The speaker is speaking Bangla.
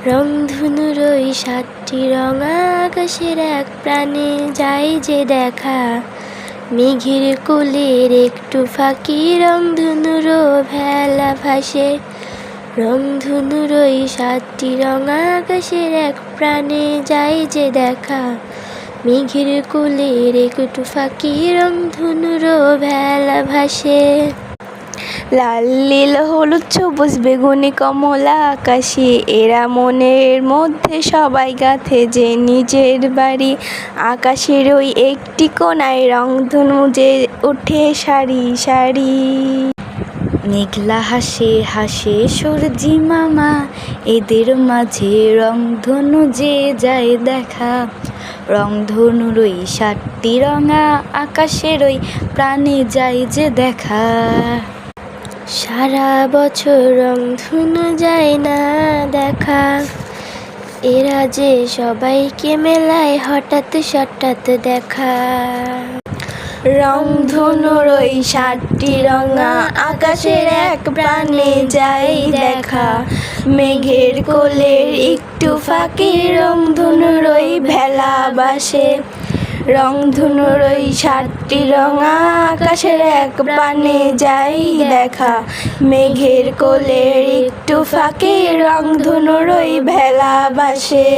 রংধনুর ওই সাতটি রঙা আকাশের এক প্রাণে যায় যে দেখা। মেঘের কোলের একটু ফাঁকি রংধনুর ভেলা ভাসে। রংধনুর ওই সাতটি রঙা আকাশের এক প্রাণে যায় যে দেখা। মেঘের কোলের একটু ফাঁকি রংধনুর ভেলা ভাসে। লাল নীল হলুদ সবুজ বেগুনি কমলা আকাশে, এরা মনের মধ্যে সবাই গাঁথে যে নিজের বাড়ি। আকাশের ওই একটি কোণায় রংধনু যে ওঠে সারি সারি। মেঘলা হাসে হাসে সূর্যি মামা, এদের মাঝে রংধনু যে যায় দেখা। রংধনুর ওই সাতটি রঙা আকাশের ওই প্রাণে যায় যে দেখা। সারা বছর রংধনু যায় না দেখা, এরা যে সবাইকে মেলায় হঠাৎ হঠাৎ দেখা। রংধনুর ওই সাতটি রঙা আকাশের এক প্রাণে যায় দেখা। মেঘের কোলের একটু ফাঁকে রংধনুর ওই ভেলা ভাসে। রংধনুর ওই সাতটি রঙা আকাশের এক প্রাণে যায় দেখা। মেঘের কোলের একটু ফাঁকে রংধনুর ওই ভেলা ভাসে।